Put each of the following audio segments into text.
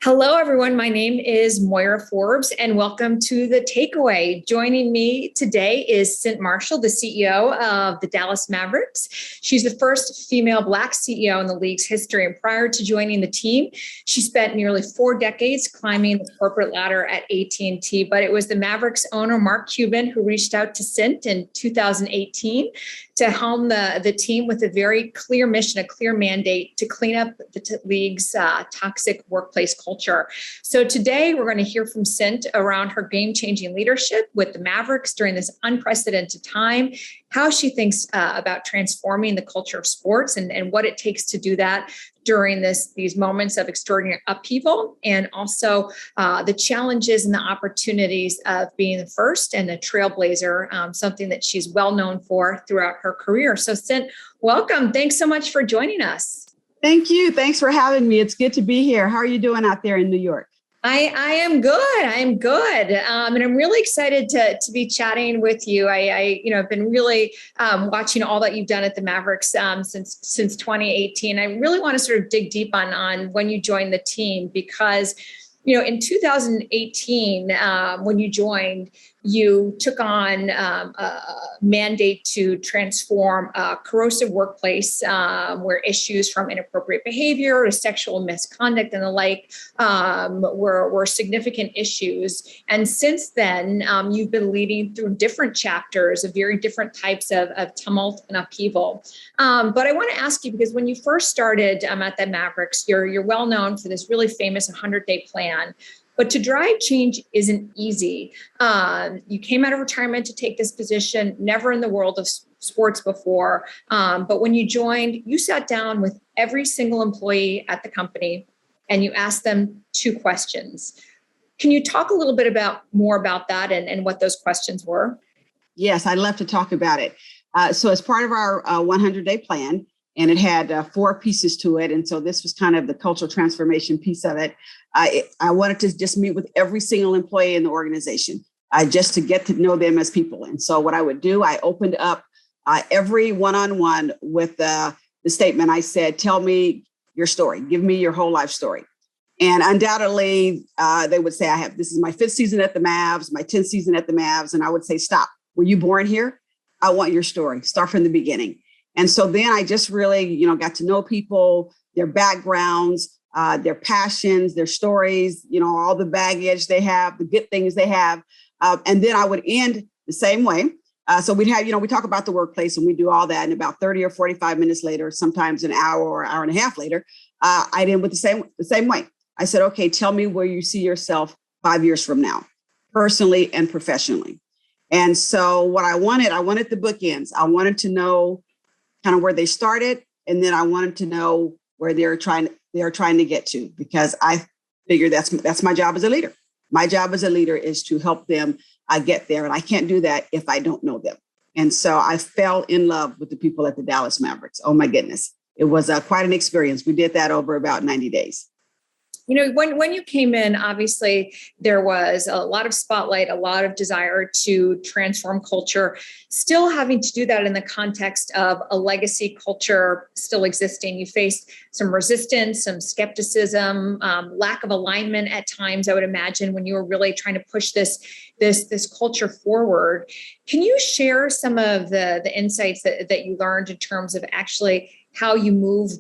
Hello, everyone. My name is Moira Forbes, and welcome to The Takeaway. Joining me today is Cynt Marshall, the CEO of the Dallas Mavericks. She's the first female Black CEO in the league's history, and prior to joining the team, she spent nearly 4 decades climbing the corporate ladder at AT&T. But it was the Mavericks owner, Mark Cuban, who reached out to Cynt in 2018 to helm the team with a very clear mission, a clear mandate to clean up the league's toxic workplace culture. So today we're going to hear from Cynt around her game-changing leadership with the Mavericks during this unprecedented time, how she thinks about transforming the culture of sports and what it takes to do that during these moments of extraordinary upheaval, and also the challenges and the opportunities of being the first and a trailblazer, something that she's well known for throughout her career. So Cynt, welcome. Thanks so much for joining us. Thank you. Thanks for having me. It's good to be here. How are you doing out there in New York? I am good. I am good. And I'm really excited to be chatting with you. I've been really watching all that you've done at the Mavericks since 2018. I really want to sort of dig deep on when you joined the team, because, in 2018, when you joined, you took on a mandate to transform a corrosive workplace where issues from inappropriate behavior to sexual misconduct and the like were significant issues. And since then, you've been leading through different chapters of very different types of tumult and upheaval. But I want to ask you, because when you first started at the Mavericks, you're well known for this really famous 100-day plan. But to drive change isn't easy. You came out of retirement to take this position, never in the world of sports before. But when you joined, you sat down with every single employee at the company and you asked them 2 questions. Can you talk a little bit more about that and what those questions were? Yes, I'd love to talk about it. So as part of our 100-day plan, and it had 4 pieces to it. And so this was kind of the cultural transformation piece of it. I wanted to just meet with every single employee in the organization, just to get to know them as people. And so what I would do, I opened up every one-on-one with the statement. I said, tell me your story. Give me your whole life story. And undoubtedly, they would say, this is my 5th season at the Mavs, my 10th season at the Mavs. And I would say, stop. Were you born here? I want your story. Start from the beginning. And so then I just really, got to know people, their backgrounds, their passions, their stories, all the baggage they have, the good things they have. And then I would end the same way. So we'd have, we talk about the workplace and we do all that. And about 30 or 45 minutes later, sometimes an hour or hour and a half later, I'd end with the same way. I said, okay, tell me where you see yourself 5 years from now, personally and professionally. And so what I wanted the bookends. I wanted to know kind of where they started. And then I wanted to know where they're trying to get to, because I figure that's my job as a leader. My job as a leader is to help them get there. And I can't do that if I don't know them. And so I fell in love with the people at the Dallas Mavericks. Oh, my goodness. It was quite an experience. We did that over about 90 days. When you came in, obviously, there was a lot of spotlight, a lot of desire to transform culture, still having to do that in the context of a legacy culture still existing. You faced some resistance, some skepticism, lack of alignment at times, I would imagine, when you were really trying to push this culture forward. Can you share some of the insights that you learned in terms of actually how you move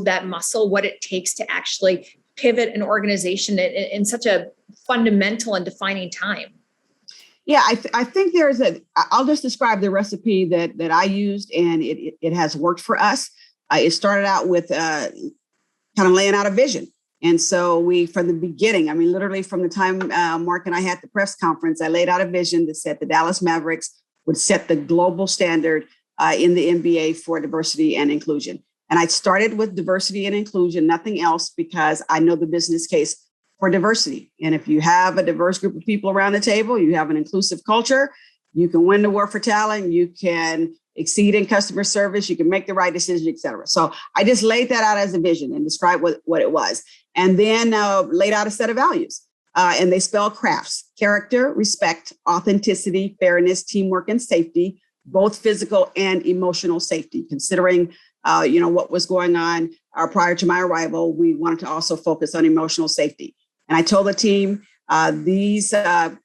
that muscle, what it takes to actually pivot an organization in such a fundamental and defining time? Yeah, I think I'll just describe the recipe that I used, and it has worked for us. It started out with kind of laying out a vision. And so from the beginning, literally from the time Mark and I had the press conference, I laid out a vision that said the Dallas Mavericks would set the global standard in the NBA for diversity and inclusion. And I started with diversity and inclusion, nothing else, because I know the business case for diversity. And if you have a diverse group of people around the table, you have an inclusive culture, you can win the war for talent, you can exceed in customer service, you can make the right decision, et cetera. So I just laid that out as a vision and described what it was. And then laid out a set of values. And they spell crafts: character, respect, authenticity, fairness, teamwork, and safety, both physical and emotional safety, considering what was going on prior to my arrival, we wanted to also focus on emotional safety. And I told the team these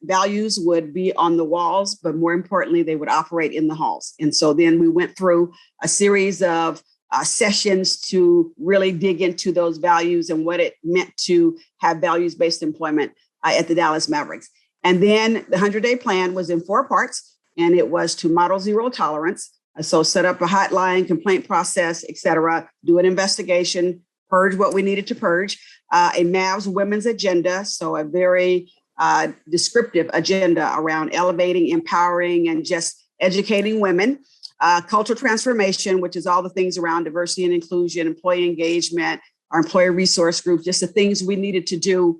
values would be on the walls, but more importantly, they would operate in the halls. And so then we went through a series of sessions to really dig into those values and what it meant to have values-based employment at the Dallas Mavericks. And then the 100-day plan was in 4 parts, and it was to model zero tolerance. So set up a hotline, complaint process, et cetera, do an investigation, purge what we needed to purge, a Mavs women's agenda. So a very descriptive agenda around elevating, empowering, and just educating women. Cultural transformation, which is all the things around diversity and inclusion, employee engagement, our employee resource group, just the things we needed to do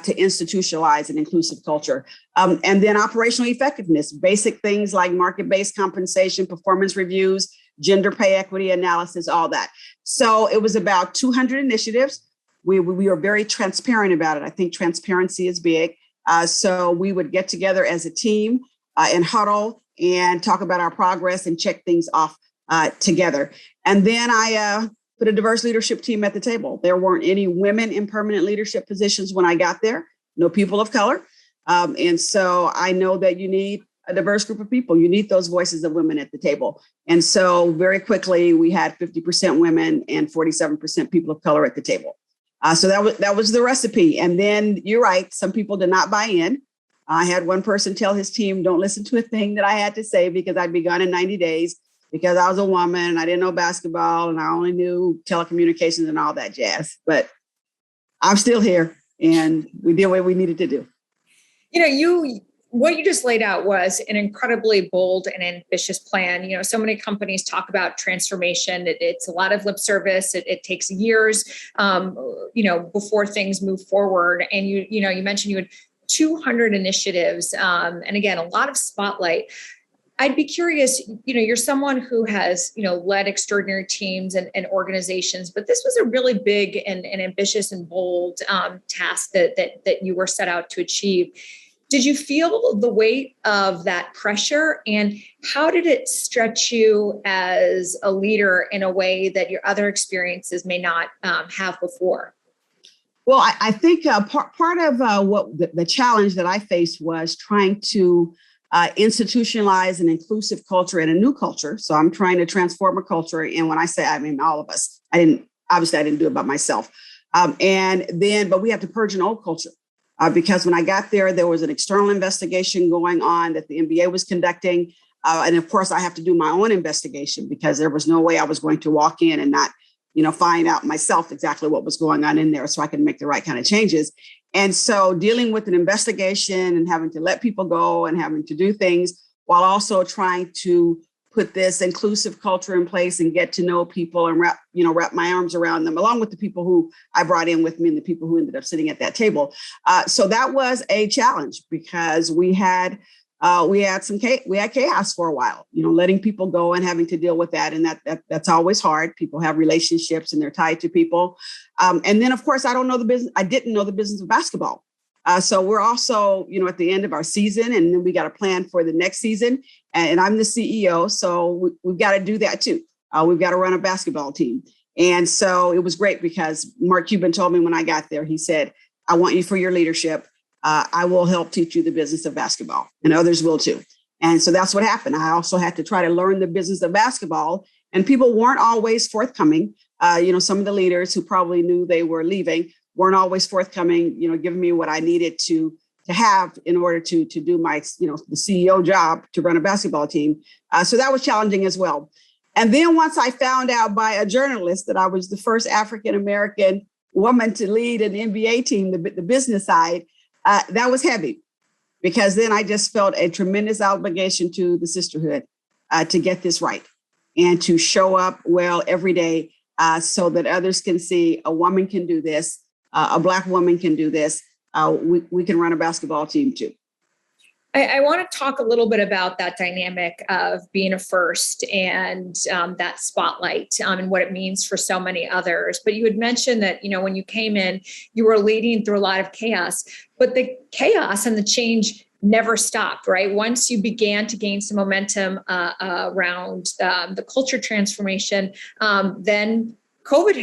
to institutionalize an inclusive culture. And then operational effectiveness, basic things like market-based compensation, performance reviews, gender pay equity analysis, all that. So it was about 200 initiatives. We were very transparent about it. I think transparency is big. So we would get together as a team and huddle and talk about our progress and check things off together. And then I put a diverse leadership team at the table. There weren't any women in permanent leadership positions when I got there, no people of color. And so I know that you need a diverse group of people. You need those voices of women at the table. And so very quickly, we had 50% women and 47% people of color at the table. So that was the recipe. And then you're right, some people did not buy in. I had one person tell his team, don't listen to a thing that I had to say because I'd be gone in 90 days because I was a woman and I didn't know basketball and I only knew telecommunications and all that jazz. But I'm still here and we did what we needed to do. What you just laid out was an incredibly bold and ambitious plan. So many companies talk about transformation. It's a lot of lip service. It takes years, before things move forward. And you mentioned you had 200 initiatives, and again, a lot of spotlight. I'd be curious, you're someone who has, led extraordinary teams and organizations, but this was a really big and ambitious and bold task that you were set out to achieve. Did you feel the weight of that pressure, and how did it stretch you as a leader in a way that your other experiences may not have before? Well, I think part of what the challenge that I faced was trying to institutionalize an inclusive culture and a new culture. So I'm trying to transform a culture. And when I say, I mean, all of us, I didn't do it by myself. But we have to purge an old culture. Because when I got there was an external investigation going on that the NBA was conducting. And of course, I have to do my own investigation because there was no way I was going to walk in and not, find out myself exactly what was going on in there so I can make the right kind of changes. And so dealing with an investigation and having to let people go and having to do things while also trying to put this inclusive culture in place and get to know people and wrap my arms around them, along with the people who I brought in with me and the people who ended up sitting at that table. So that was a challenge because we had chaos for a while, letting people go and having to deal with that. And that's always hard. People have relationships and they're tied to people. And then, of course, I didn't know the business of basketball. So we're also, at the end of our season, and then we got a plan for the next season. And I'm the CEO, so we've got to do that too. We've got to run a basketball team. And so it was great because Mark Cuban told me when I got there, he said, I want you for your leadership. I will help teach you the business of basketball, and others will too. And so that's what happened. I also had to try to learn the business of basketball, and people weren't always forthcoming. Some of the leaders who probably knew they were leaving weren't always forthcoming, giving me what I needed to have in order to do my, the CEO job to run a basketball team. So that was challenging as well. And then once I found out by a journalist that I was the first African-American woman to lead an NBA team, the business side, that was heavy because then I just felt a tremendous obligation to the sisterhood to get this right and to show up well every day so that others can see a woman can do this. A Black woman can do this. We can run a basketball team too. I want to talk a little bit about that dynamic of being a first and that spotlight and what it means for so many others. But you had mentioned that, when you came in, you were leading through a lot of chaos, but the chaos and the change never stopped, right? Once you began to gain some momentum around the culture transformation, then COVID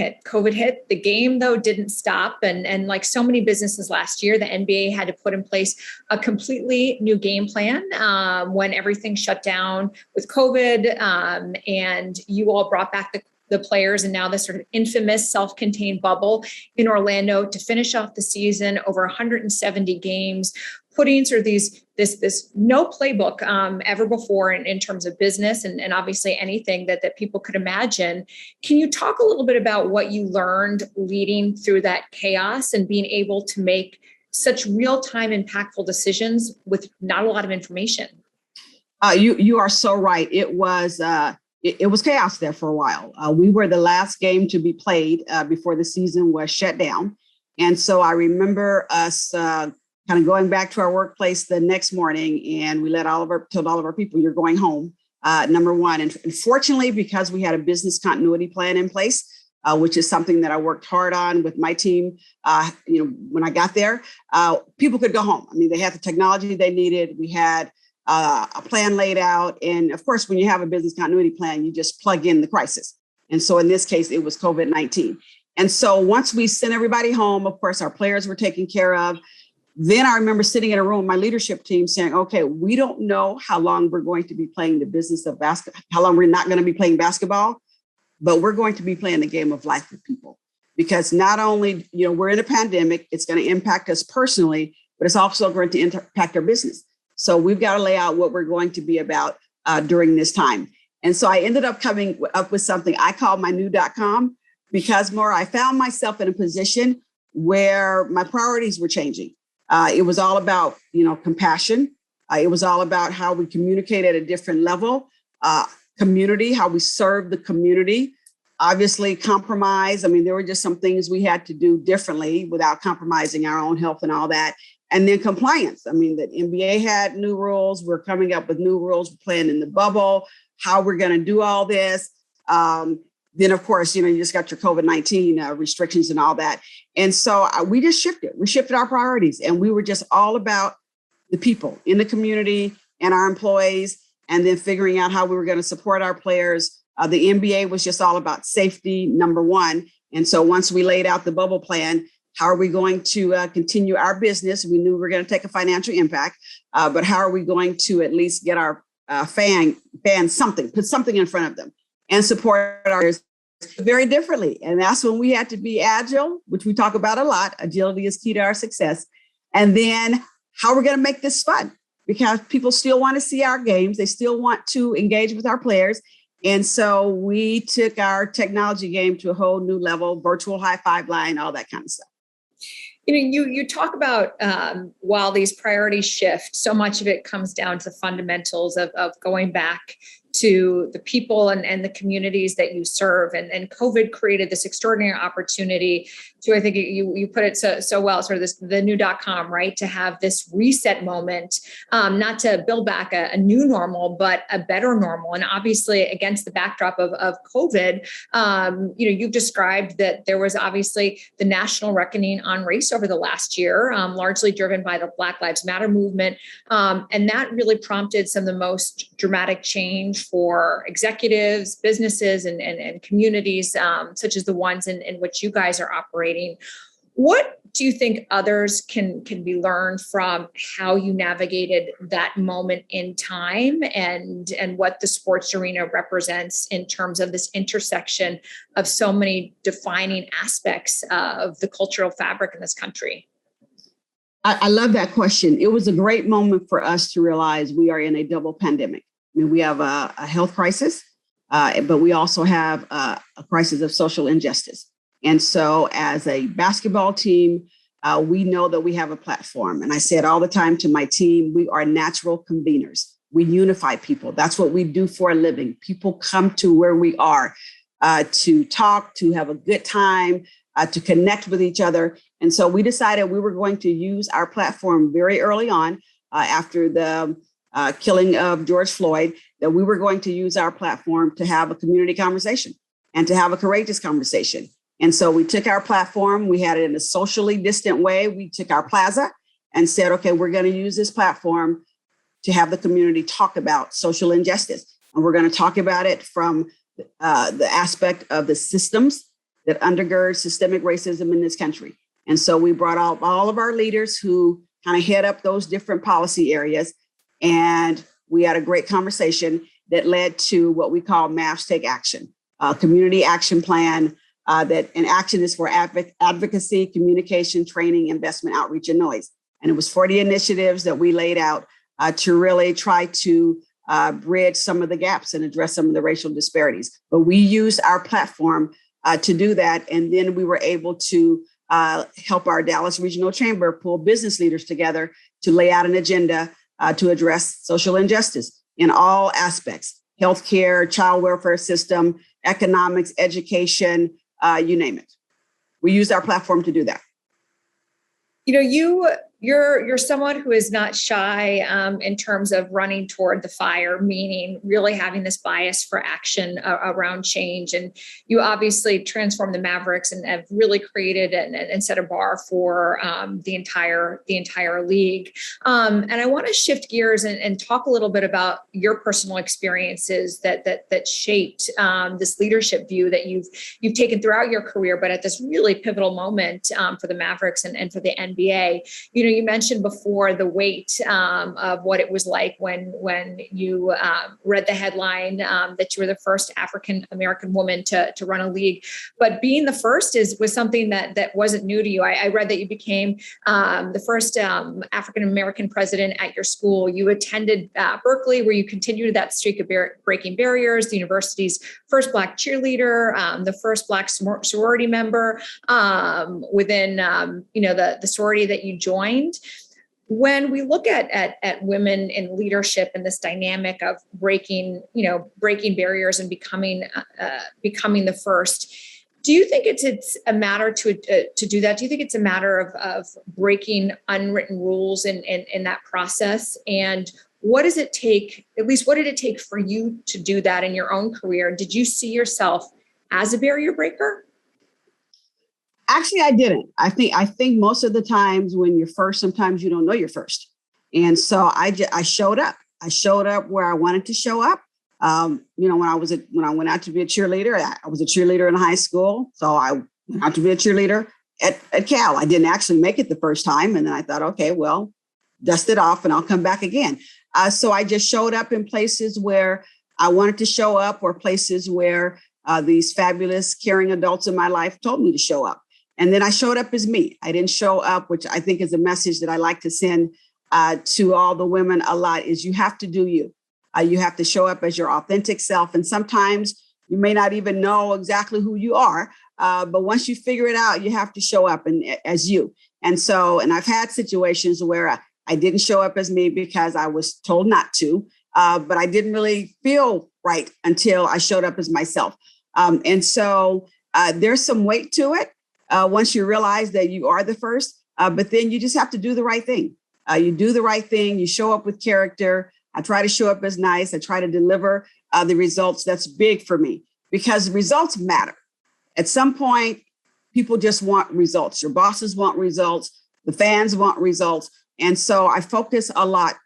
hit. The game, though, didn't stop. And like so many businesses last year, the NBA had to put in place a completely new game plan when everything shut down with COVID. And you all brought back the players, and now this sort of infamous self-contained bubble in Orlando to finish off the season, over 170 games, putting sort of this no playbook ever before in terms of business and obviously anything that people could imagine. Can you talk a little bit about what you learned leading through that chaos and being able to make such real-time impactful decisions with not a lot of information? You are so right. It was chaos there for a while. We were the last game to be played before the season was shut down. And so I remember us kind of going back to our workplace the next morning, and we told all of our people, you're going home, number one. And fortunately, because we had a business continuity plan in place, which is something that I worked hard on with my team, when I got there, people could go home. I mean, they had the technology they needed. We had a plan laid out. And of course, when you have a business continuity plan, you just plug in the crisis. And so in this case, it was COVID-19. And so once we sent everybody home, of course, our players were taken care of. Then I remember sitting in a room with my leadership team saying, okay, we don't know how long we're going to be playing the business of basketball, how long we're not going to be playing basketball, but we're going to be playing the game of life with people. Because not only, we're in a pandemic, it's going to impact us personally, but it's also going to impact our business. So we've got to lay out what we're going to be about during this time. And so I ended up coming up with something I call my new.com, because Maura, I found myself in a position where my priorities were changing. It was all about, compassion. It was all about how we communicate at a different level, community, how we serve the community, obviously compromise. I mean, there were just some things we had to do differently without compromising our own health and all that. And then compliance. I mean, the NBA had new rules. We're coming up with new rules. We're playing in the bubble, how we're going to do all this. Then, of course, you just got your COVID-19 restrictions and all that. And so we just shifted. We shifted our priorities, and we were just all about the people in the community and our employees, and then figuring out how we were going to support our players. The NBA was just all about safety, number one. And so once we laid out the bubble plan, how are we going to continue our business? We knew we were going to take a financial impact, but how are we going to at least get our fans something, put something in front of them and support ours very differently. And that's when we had to be agile, which we talk about a lot. Agility is key to our success. And then how we're going to make this fun, because people still want to see our games. They still want to engage with our players. And so we took our technology game to a whole new level, virtual high five line, all that kind of stuff. You talk about while these priorities shift, so much of it comes down to the fundamentals of going back to the people and the communities that you serve. And COVID created this extraordinary opportunity to, I think you put it so well, sort of the new.com, right? To have this reset moment, not to build back a new normal, but a better normal. And obviously against the backdrop of COVID, you've described that there was obviously the national reckoning on race over the last year, largely driven by the Black Lives Matter movement. And that really prompted some of the most dramatic change for executives, businesses, and communities, such as the ones in which you guys are operating. What do you think others can be learned from how you navigated that moment in time and what the sports arena represents in terms of this intersection of so many defining aspects of the cultural fabric in this country? I love that question. It was a great moment for us to realize we are in a double pandemic. I mean, we have a health crisis, but we also have a crisis of social injustice. And so as a basketball team, we know that we have a platform. And I say it all the time to my team, we are natural conveners. We unify people. That's what we do for a living. People come to where we are to talk, to have a good time, to connect with each other. And so we decided we were going to use our platform very early on after the killing of George Floyd, that we were going to use our platform to have a community conversation and to have a courageous conversation. And so we took our platform, we had it in a socially distant way. We took our plaza and said, okay, we're going to use this platform to have the community talk about social injustice. And we're going to talk about it from the aspect of the systems that undergird systemic racism in this country. And so we brought out all of our leaders who kind of head up those different policy areas. And we had a great conversation that led to what we call Mavs Take Action, a community action plan that an action is for advocacy, communication, training, investment, outreach, and noise. And it was 40 initiatives that we laid out to really try to bridge some of the gaps and address some of the racial disparities. But we used our platform to do that. And then we were able to help our Dallas Regional Chamber pull business leaders together to lay out an agenda to address social injustice in all aspects: healthcare, child welfare system, economics, education, you name it. We used our platform to do that. You know, you're someone who is not shy in terms of running toward the fire, meaning really having this bias for action around change. And you obviously transformed the Mavericks and have really created and set a bar for the entire league. And I want to shift gears and talk a little bit about your personal experiences that shaped this leadership view that you've taken throughout your career, but at this really pivotal moment for the Mavericks and for the NBA. You know, you mentioned before the weight of what it was like when you read the headline that you were the first African-American woman to run a league. But being the first was something that wasn't new to you. I read that you became the first African-American president at your school. You attended Berkeley, where you continued that streak of breaking barriers, the university's first Black cheerleader, the first Black sorority member within the sorority that you joined. When we look at women in leadership and this dynamic of breaking barriers and becoming the first, do you think it's a matter to do that? Do you think it's a matter of breaking unwritten rules in that process? And what does it take? At least, what did it take for you to do that in your own career? Did you see yourself as a barrier breaker? Actually, I didn't. I think most of the times when you're first, sometimes you don't know you're first. And so I showed up. I showed up where I wanted to show up. When I went out to be a cheerleader, I was a cheerleader in high school. So I went out to be a cheerleader at Cal. I didn't actually make it the first time. And then I thought, okay, well, dust it off and I'll come back again. So I just showed up in places where I wanted to show up, or places where these fabulous, caring adults in my life told me to show up. And then I showed up as me. I didn't show up, which I think is a message that I like to send to all the women a lot, is you have to do you. You have to show up as your authentic self. And sometimes you may not even know exactly who you are. But once you figure it out, you have to show up as you. And I've had situations where I didn't show up as me because I was told not to, but I didn't really feel right until I showed up as myself. There's some weight to it. Once you realize that you are the first, but then you just have to do the right thing. You do the right thing. You show up with character. I try to show up as nice. I try to deliver the results. That's big for me because results matter. At some point, people just want results. Your bosses want results. The fans want results. And so I focus a lot.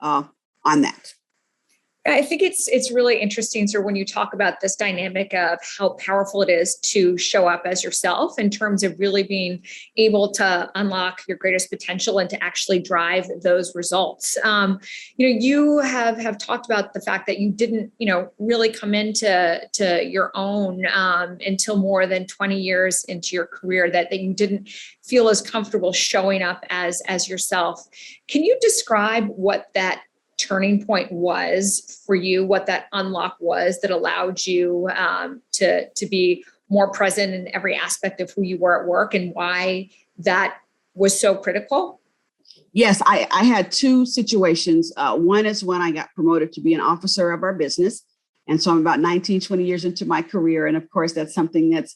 On that. I think it's really interesting, sir, when you talk about this dynamic of how powerful it is to show up as yourself in terms of really being able to unlock your greatest potential and to actually drive those results. You have talked about the fact that you didn't, really come into your own until more than 20 years into your career, that you didn't feel as comfortable showing up as yourself. Can you describe what that turning point was for you, what that unlock was that allowed you to be more present in every aspect of who you were at work, and why that was so critical? Yes, I had two situations. One is when I got promoted to be an officer of our business. And so I'm about 19, 20 years into my career. And of course, that's something that's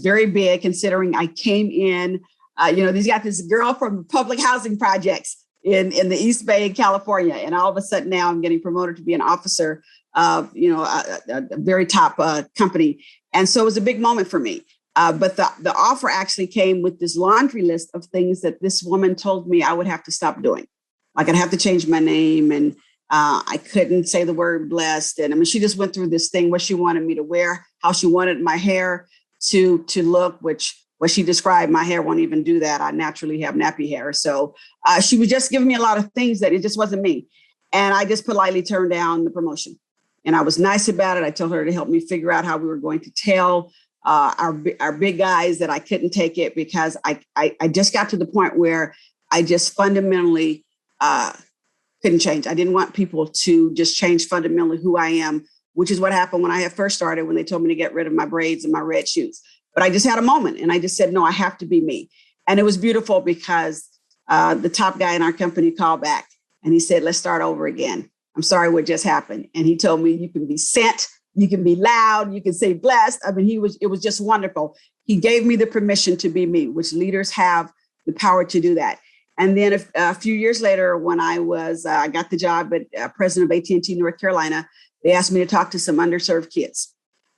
very big, considering I came in, these got this girl from public housing projects in the East Bay, California. And all of a sudden now I'm getting promoted to be an officer of, a very top company. And so it was a big moment for me. But the offer actually came with this laundry list of things that this woman told me I would have to stop doing. Like I'd have to change my name, and I couldn't say the word blessed. And I mean, she just went through this thing, what she wanted me to wear, how she wanted my hair to look, which what she described, my hair won't even do that. I naturally have nappy hair. So she was just giving me a lot of things that it just wasn't me. And I just politely turned down the promotion. And I was nice about it. I told her to help me figure out how we were going to tell our big guys that I couldn't take it, because I just got to the point where I just fundamentally couldn't change. I didn't want people to just change fundamentally who I am, which is what happened when I had first started, when they told me to get rid of my braids and my red shoes. But I just had a moment and I just said, no, I have to be me. And it was beautiful because the top guy in our company called back and he said, let's start over again. I'm sorry what just happened. And he told me, you can be sent, you can be loud, you can say blessed. I mean, it was just wonderful. He gave me the permission to be me, which leaders have the power to do that. And then a few years later, when I got the job at president of AT&T North Carolina, they asked me to talk to some underserved kids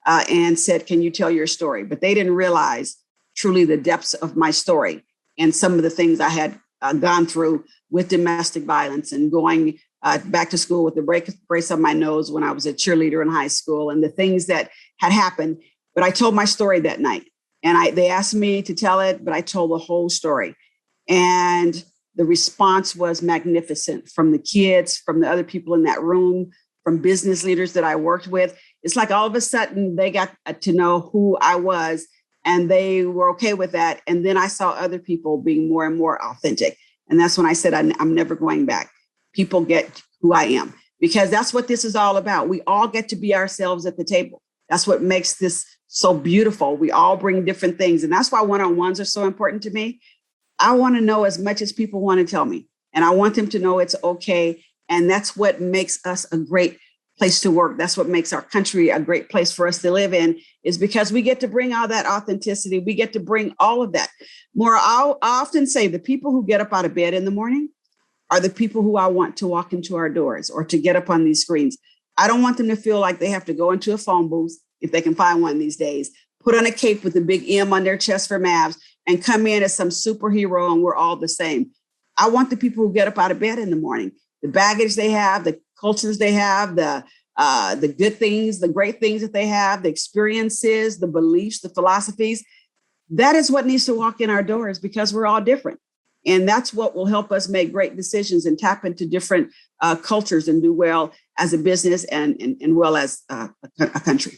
and said, can you tell your story? But they didn't realize truly the depths of my story and some of the things I had gone through with domestic violence and going back to school with the brace on my nose when I was a cheerleader in high school and the things that had happened. But I told my story that night and they asked me to tell it, but I told the whole story. And the response was magnificent from the kids, from the other people in that room, from business leaders that I worked with. It's like all of a sudden they got to know who I was and they were okay with that. And then I saw other people being more and more authentic. And that's when I said, I'm never going back. People get who I am, because that's what this is all about. We all get to be ourselves at the table. That's what makes this so beautiful. We all bring different things. And that's why one-on-ones are so important to me. I want to know as much as people want to tell me, and I want them to know it's okay. And that's what makes us a great place to work. That's what makes our country a great place for us to live in, is because we get to bring all that authenticity. We get to bring all of that. More, I often say the people who get up out of bed in the morning are the people who I want to walk into our doors or to get up on these screens. I don't want them to feel like they have to go into a phone booth, if they can find one these days, put on a cape with a big M on their chest for Mavs, and come in as some superhero and we're all the same. I want the people who get up out of bed in the morning, the baggage they have, the cultures they have, the good things, the great things that they have, the experiences, the beliefs, the philosophies. That is what needs to walk in our doors, because we're all different. And that's what will help us make great decisions and tap into different cultures and do well as a business and well as a country.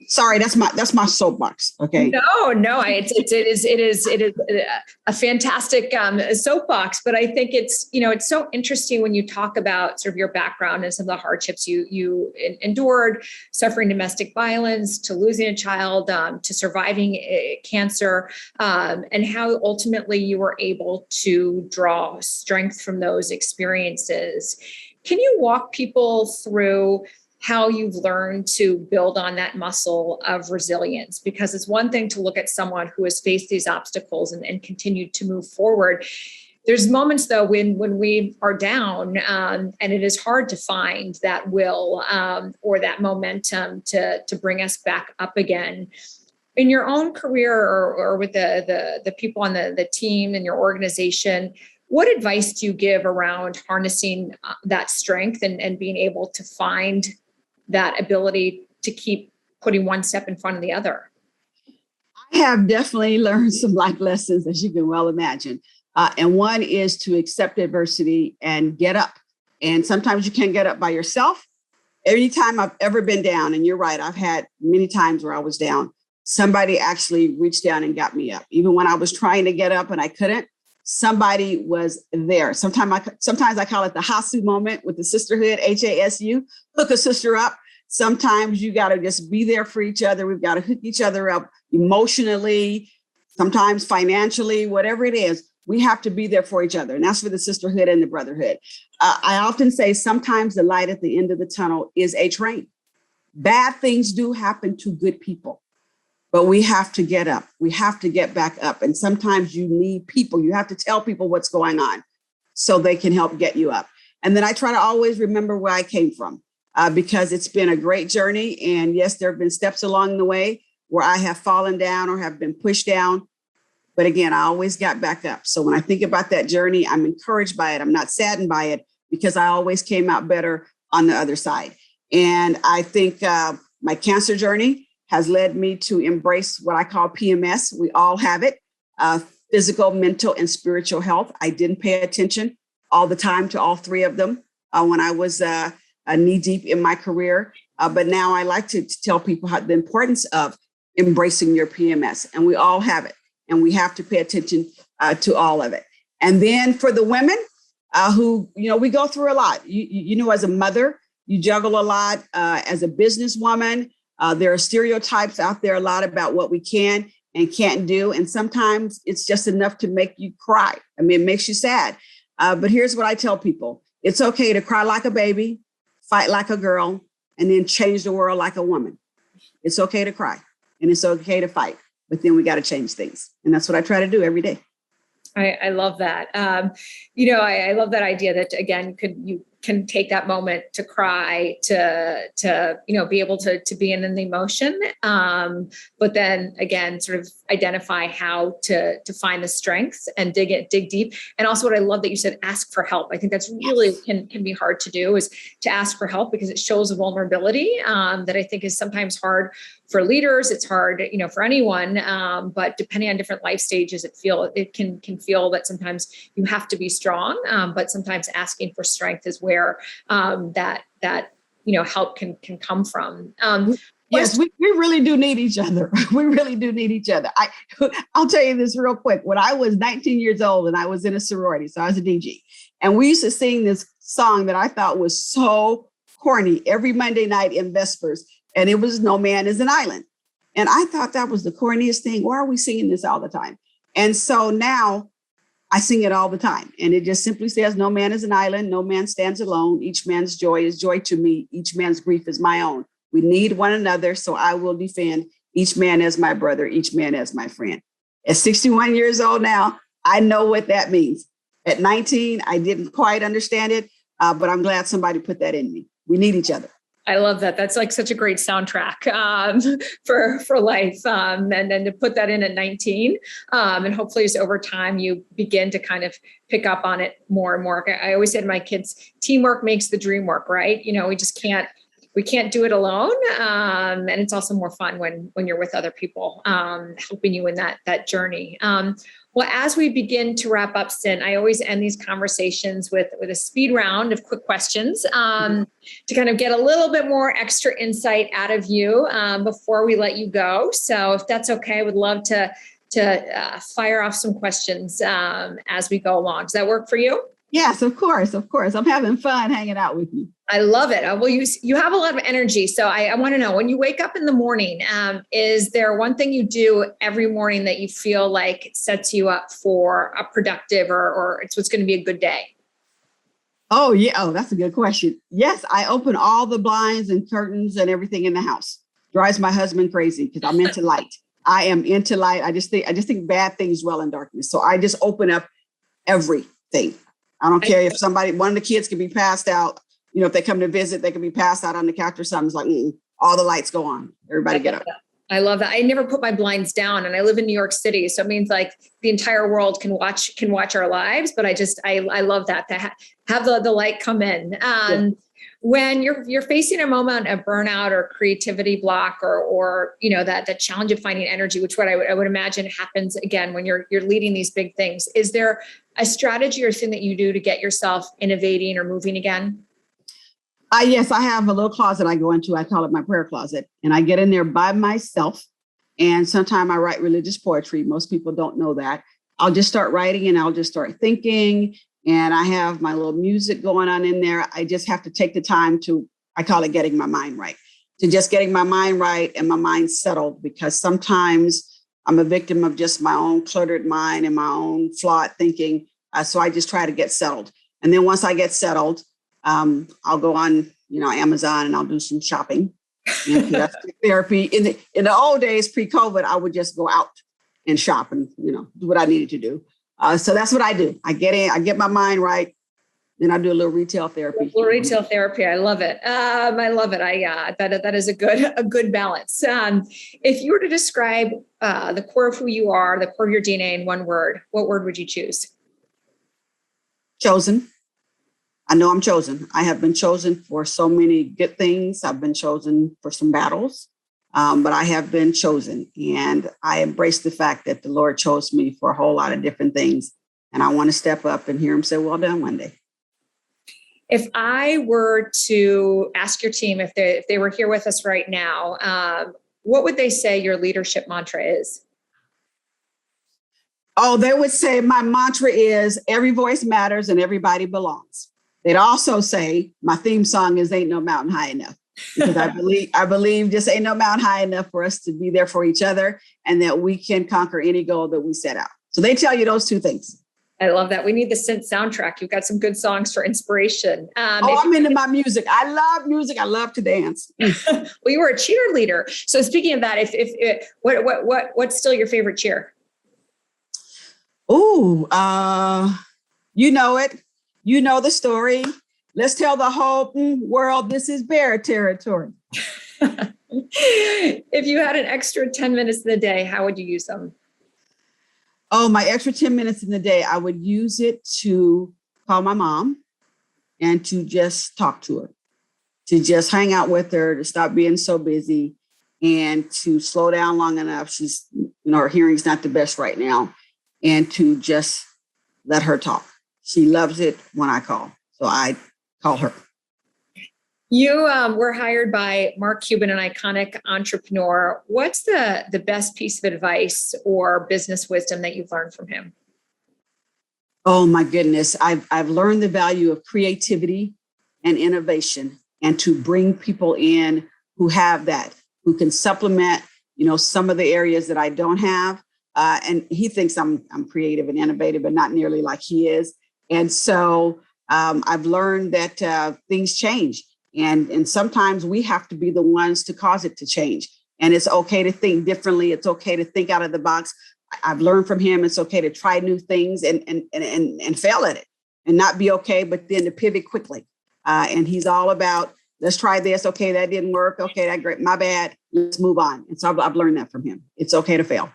Sorry, that's my soapbox. Okay. No, it is a fantastic soapbox, but I think it's so interesting when you talk about sort of your background and some of the hardships you endured, suffering domestic violence, to losing a child, to surviving cancer, and how ultimately you were able to draw strength from those experiences. Can you walk people through how you've learned to build on that muscle of resilience? Because it's one thing to look at someone who has faced these obstacles and continued to move forward. There's moments, though, when we are down and it is hard to find that will or that momentum to bring us back up again. In your own career or with the people on the team and your organization, what advice do you give around harnessing that strength and being able to find that ability to keep putting one step in front of the other? I have definitely learned some life lessons, as you can well imagine. And one is to accept adversity and get up. And sometimes you can't get up by yourself. Anytime I've ever been down, and you're right, I've had many times where I was down, somebody actually reached down and got me up. Even when I was trying to get up and I couldn't, somebody was there. Sometimes I call it the HASU moment with the sisterhood, HASU, hook a sister up. Sometimes you got to just be there for each other. We've got to hook each other up emotionally, sometimes financially, whatever it is. We have to be there for each other. And that's for the sisterhood and the brotherhood. I often say sometimes the light at the end of the tunnel is a train. Bad things do happen to good people. But we have to get up. We have to get back up. And sometimes you need people. You have to tell people what's going on so they can help get you up. And then I try to always remember where I came from because it's been a great journey. And yes, there have been steps along the way, where I have fallen down or have been pushed down. But again, I always got back up. So when I think about that journey, I'm encouraged by it. I'm not saddened by it because I always came out better on the other side. And I think my cancer journey has led me to embrace what I call PMS. We all have it, physical, mental, and spiritual health. I didn't pay attention all the time to all three of them when I was knee deep in my career. But now I like to tell people the importance of embracing your PMS. And we all have it. And we have to pay attention to all of it. And then for the women who, we go through a lot. As a mother, you juggle a lot. As a businesswoman, there are stereotypes out there a lot about what we can and can't do. And sometimes it's just enough to make you cry. I mean, it makes you sad. But here's what I tell people. It's okay to cry like a baby, fight like a girl, and then change the world like a woman. It's okay to cry and it's okay to fight. But then we got to change things. And that's what I try to do every day. I love that. I love that idea that, again, you can take that moment to cry, to be able to be in the emotion. But then again, sort of identify how to find the strengths and dig deep. And also what I love that you said, ask for help. I think that's really can be hard to do, is to ask for help, because it shows a vulnerability that I think is sometimes hard for leaders. It's hard, for anyone. But depending on different life stages, it can feel that sometimes you have to be strong. But sometimes asking for strength is where that help can come from. Yes, we really do need each other. We really do need each other. I'll tell you this real quick. When I was 19 years old and I was in a sorority, so I was a DG, and we used to sing this song that I thought was so corny every Monday night in Vespers, and it was "No Man is an Island." And I thought that was the corniest thing. Why are we singing this all the time? And so now I sing it all the time. And it just simply says, no man is an island. No man stands alone. Each man's joy is joy to me. Each man's grief is my own. We need one another. So I will defend each man as my brother, each man as my friend. At 61 years old now, I know what that means. At 19, I didn't quite understand it, but I'm glad somebody put that in me. We need each other. I love that. That's like such a great soundtrack for life. And then to put that in at 19, and hopefully as over time you begin to kind of pick up on it more and more. I always say to my kids, teamwork makes the dream work, right? We can't do it alone. And it's also more fun when you're with other people helping you in that journey. Well, as we begin to wrap up, Cynt, I always end these conversations with a speed round of quick questions to kind of get a little bit more extra insight out of you before we let you go. So if that's okay, I would love to fire off some questions as we go along. Does that work for you? Yes, of course. Of course. I'm having fun hanging out with you. I love it. Well, you have a lot of energy. So I want to know, when you wake up in the morning, is there one thing you do every morning that you feel like sets you up for a productive or it's what's going to be a good day? Oh, yeah. Oh, that's a good question. Yes, I open all the blinds and curtains and everything in the house. Drives my husband crazy because I'm into light. I am into light. I just think bad things dwell in darkness. So I just open up everything. I don't care if one of the kids can be passed out. If they come to visit, they can be passed out on the couch or something. It's like, all the lights go on. Everybody get up. I love that. I never put my blinds down, and I live in New York City. So it means like the entire world can watch our lives. But I love that to have the light come in. When you're facing a moment of burnout or creativity block or that challenge of finding energy, which I would imagine happens again when you're leading these big things, is there a strategy or thing that you do to get yourself innovating or moving again? Yes, I have a little closet I go into. I call it my prayer closet, and I get in there by myself. And sometimes I write religious poetry. Most people don't know that. I'll just start writing and I'll just start thinking. And I have my little music going on in there. I just have to take the time I call it getting my mind right, to just getting my mind right and my mind settled, because sometimes I'm a victim of just my own cluttered mind and my own flawed thinking. So I just try to get settled. And then once I get settled, I'll go on, Amazon, and I'll do some shopping. That's therapy. In the old days, pre-COVID, I would just go out and shop and, do what I needed to do. So that's what I do. I get in, I get my mind right, Then I do a little retail therapy. A little retail therapy. I love it. I love it. That is a good balance. If you were to describe the core of who you are, the core of your DNA in one word, what word would you choose? Chosen. I know I'm chosen. I have been chosen for so many good things. I've been chosen for some battles, but I have been chosen. And I embrace the fact that the Lord chose me for a whole lot of different things. And I want to step up and hear him say, well done one day. If I were to ask your team, if they were here with us right now, what would they say your leadership mantra is? Oh, they would say my mantra is every voice matters and everybody belongs. They'd also say my theme song is Ain't No Mountain High Enough. Because I believe just ain't no mountain high enough for us to be there for each other and that we can conquer any goal that we set out. So they tell you those two things. I love that. We need the Cynt soundtrack. You've got some good songs for inspiration. I'm into my music. I love music. I love to dance. Well, you were a cheerleader. So speaking of that, what's still your favorite cheer? Ooh, you know it. You know the story. Let's tell the whole world this is bear territory. If you had an extra 10 minutes in the day, how would you use them? Oh, my extra 10 minutes in the day, I would use it to call my mom and to just talk to her, to just hang out with her, to stop being so busy and to slow down long enough. She's, her hearing's not the best right now, and to just let her talk. She loves it when I call. So I call her. You were hired by Mark Cuban, an iconic entrepreneur. What's the best piece of advice or business wisdom that you've learned from him? Oh, my goodness. I've learned the value of creativity and innovation and to bring people in who have that, who can supplement, some of the areas that I don't have. And he thinks I'm creative and innovative, but not nearly like he is. And so I've learned that things change. And sometimes we have to be the ones to cause it to change. And it's okay to think differently. It's okay to think out of the box. I've learned from him. It's okay to try new things and fail at it and not be okay, but then to pivot quickly. And he's all about, let's try this. Okay, that didn't work. Okay, that great. My bad. Let's move on. And so I've learned that from him. It's okay to fail.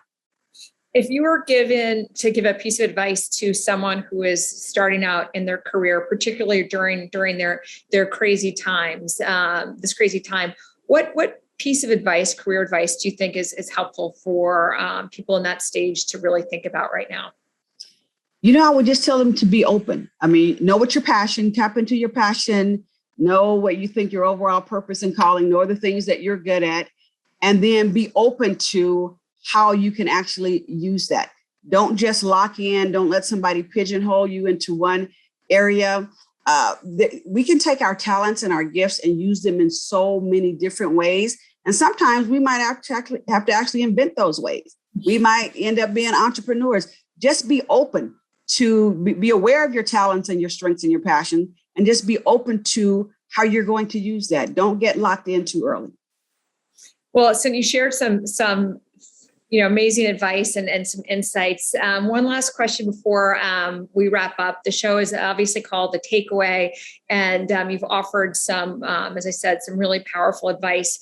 If you were given to give a piece of advice to someone who is starting out in their career, particularly during their crazy times, this crazy time, what piece of advice, career advice, do you think is helpful for people in that stage to really think about right now? I would just tell them to be open. I mean, know what your passion, tap into your passion, know what you think your overall purpose and calling, know the things that you're good at, and then be open to how you can actually use that. Don't just lock in. Don't let somebody pigeonhole you into one area. We can take our talents and our gifts and use them in so many different ways. And sometimes we might have to actually invent those ways. We might end up being entrepreneurs. Just be open to be aware of your talents and your strengths and your passion, and just be open to how you're going to use that. Don't get locked in too early. Well, so you shared some amazing advice and some insights. One last question before we wrap up. The show is obviously called The Takeaway, and you've offered some, as I said, some really powerful advice.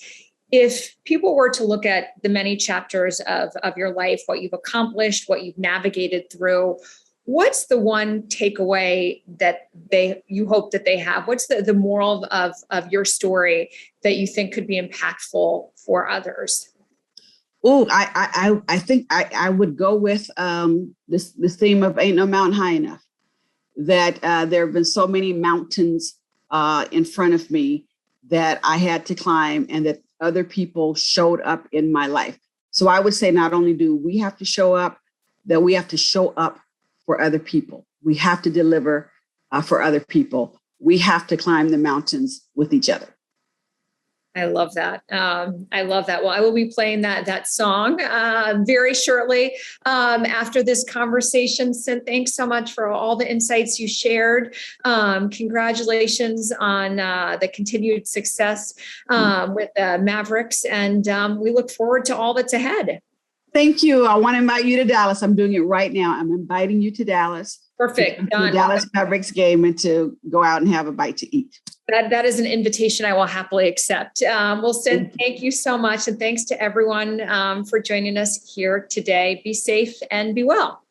If people were to look at the many chapters of your life, what you've accomplished, what you've navigated through, what's the one takeaway that you hope that they have? What's the moral of your story that you think could be impactful for others? Oh, I think I would go with this theme of ain't no mountain high enough. That there have been so many mountains in front of me that I had to climb, and that other people showed up in my life. So I would say not only do we have to show up, that we have to show up for other people. We have to deliver for other people. We have to climb the mountains with each other. I love that. I love that. Well, I will be playing that song very shortly after this conversation. Cynt, thanks so much for all the insights you shared. Congratulations on the continued success with the Mavericks, and we look forward to all that's ahead. Thank you. I want to invite you to Dallas. I'm doing it right now. I'm inviting you to Dallas Perfect. The Dallas Mavericks game and to go out and have a bite to eat. That is an invitation I will happily accept. Well, Cynt, thank you so much. And thanks to everyone for joining us here today. Be safe and be well.